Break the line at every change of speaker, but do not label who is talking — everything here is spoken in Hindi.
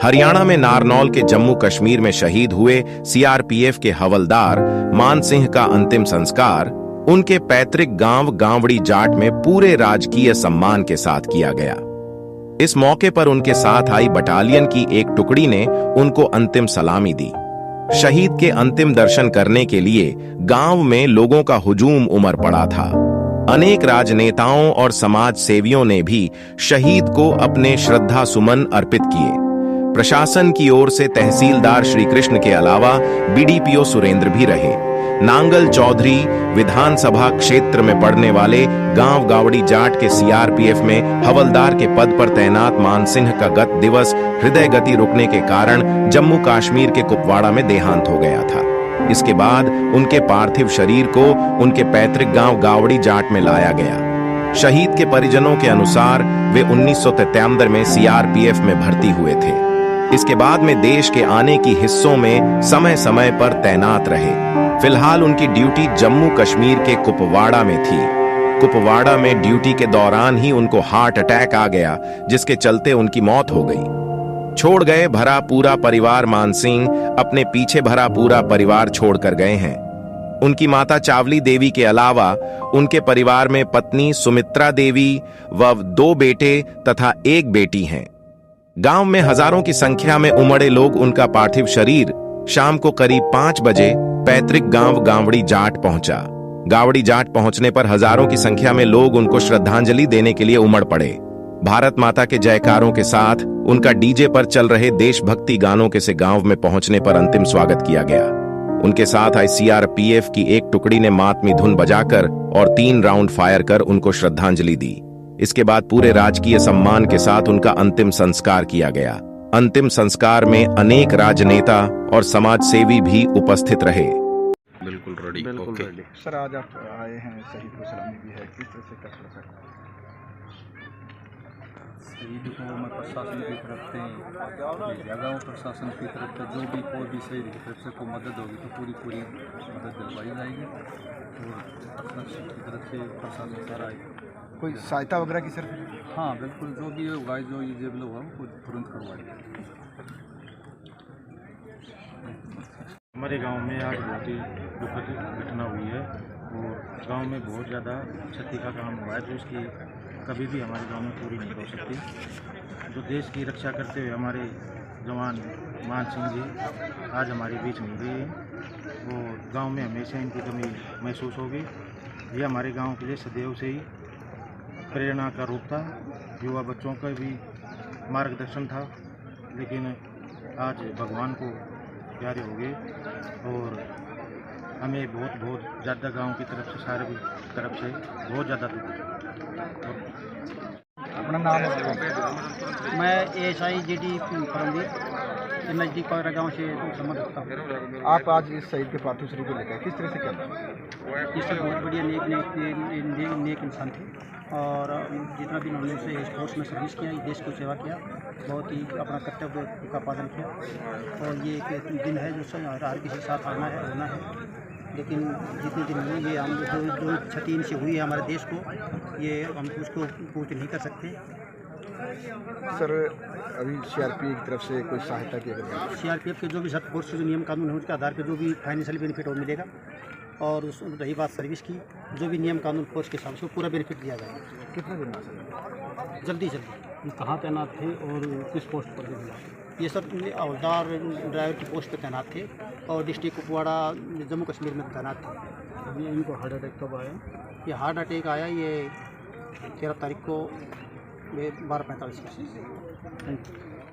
हरियाणा में नारनौल के जम्मू कश्मीर में शहीद हुए सीआरपीएफ के हवलदार मान सिंह का अंतिम संस्कार उनके पैतृक गांव गांवड़ी जाट में पूरे राजकीय सम्मान के साथ किया गया। इस मौके पर उनके साथ आई बटालियन की एक टुकड़ी ने उनको अंतिम सलामी दी। शहीद के अंतिम दर्शन करने के लिए गांव में लोगों का हुजूम उमड़ पड़ा था। अनेक राजनेताओं और समाज सेवियों ने भी शहीद को अपने श्रद्धा सुमन अर्पित किए। प्रशासन की ओर से तहसीलदार श्री कृष्ण के अलावा बीडीपीओ सुरेंद्र भी रहे। नांगल चौधरी विधानसभा क्षेत्र में पड़ने वाले गांव गावड़ी जाट के सीआरपीएफ में हवलदार के पद पर तैनात मान सिंह का गत दिवस हृदय गति रुकने के कारण जम्मू कश्मीर के कुपवाड़ा में देहांत हो गया था। इसके बाद उनके पार्थिव शरीर को उनके पैतृक गांव गावड़ी जाट में लाया गया। शहीद के परिजनों के अनुसार वे 1973 में सीआरपीएफ में भर्ती हुए थे। इसके बाद में देश के आने की हिस्सों में समय समय पर तैनात रहे। फिलहाल उनकी ड्यूटी जम्मू कश्मीर के कुपवाड़ा में थी। कुपवाड़ा में ड्यूटी के दौरान ही उनको हार्ट अटैक आ गया, जिसके चलते उनकी मौत हो गई। छोड़ गए भरा पूरा परिवार मान सिंह अपने पीछे भरा पूरा परिवार छोड़कर गए हैं। उनकी माता चावली देवी के अलावा उनके परिवार में पत्नी सुमित्रा देवी व 2 बेटे तथा 1 बेटी हैं। गांव में हजारों की संख्या में उमड़े लोग उनका पार्थिव शरीर शाम को करीब 5 बजे पैतृक गांव गावड़ी जाट पहुंचा। गावड़ी जाट पहुंचने पर हजारों की संख्या में लोग उनको श्रद्धांजलि देने के लिए उमड़ पड़े। भारत माता के जयकारों के साथ उनका डीजे पर चल रहे देशभक्ति गानों के से गांव में पहुंचने पर अंतिम स्वागत किया गया। उनके साथ आई सीआरपीएफ की एक टुकड़ी ने मातमी धुन बजाकर और 3 राउंड फायर कर उनको श्रद्धांजलि दी। इसके बाद पूरे राजकीय सम्मान के साथ उनका अंतिम संस्कार किया गया। अंतिम संस्कार में अनेक राजनेता और समाज सेवी भी उपस्थित रहे।
बिल्कुल रेडी। ओके
सर, आज आप आए हैं, शहीद को सलामी भी है, किस तरह से कर सकते हैं?
शहीद को मैं प्रशासन की तरफ से जगहों प्रशासन की तरफ से जो भी कोई भी शहीद की तरफ से कोई मदद होगी तो पूरी मदद दिलवाई जाएगी और प्रशासन की तरफ से प्रशासन सारा
कोई सहायता वगैरह की सर?
हाँ बिल्कुल, जो भी होगा जो ये जेब लोग हैं वो तुरंत करवाएंगे।
हमारे गांव में आज बहुत ही दुखद घटना हुई है और गांव में बहुत ज़्यादा क्षति का काम हुआ है जो इसकी कभी भी हमारे गांव में पूरी नहीं हो सकती। जो देश की रक्षा करते हुए हमारे जवान मान सिंह जी आज हमारे बीच में गए हैं और गांव में हमेशा इनकी कमी महसूस होगी। ये हमारे गांव के लिए सदैव से ही प्रेरणा का रूप था, युवा बच्चों का भी मार्गदर्शन था, लेकिन आज भगवान को प्यारे हो गए और हमें बहुत ज़्यादा गांव की तरफ से सारे तरफ से बहुत ज़्यादा दुख।
अपना नाम?
मैं एएसआई जीडी परमवीर नज़दीक पगरा गाँव से संबंध रखता हूँ।
आप आज इस शहीद के पार्थिव शरीर को लेकर किस तरह से क्या?
ये सब बहुत बढ़िया नेक इंसान थे और जितना भी उन्होंने से स्पोर्ट्स में सर्विस किया, देश को सेवा किया, बहुत ही अपना कर्तव्य का पालन किया। और ये एक दिन है जो हर किसी के साथ आना है होना है, लेकिन जितने दिन हुए ये हम जो क्षति इनसे हुई है हमारे देश को, ये हम उसको पूर्ति नहीं कर सकते।
सर, अभी सीआरपीएफ की तरफ से कोई सहायता की?
सीआरपीएफ के जो भी सब फोर्स जो नियम कानून है उसके आधार पर जो भी फाइनेंशियल बेनिफिट वो मिलेगा और उस रही बात सर्विस की, जो भी नियम कानून फोर्स के हिसाब से पूरा बेनिफिट दिया जाएगा।
कितने दिन में?
जल्दी।
कहाँ तैनात थे और किस पोस्ट पर थे?
ये सब हवलदार ड्राइवर की पोस्ट पर तैनात थे और डिस्ट्रिक्ट कुपवाड़ा जम्मू कश्मीर में तैनात थे।
अभी इनको हार्ट अटैक कब आया?
ये हार्ट अटैक आया ये 13 तारीख को 12:45 बजे।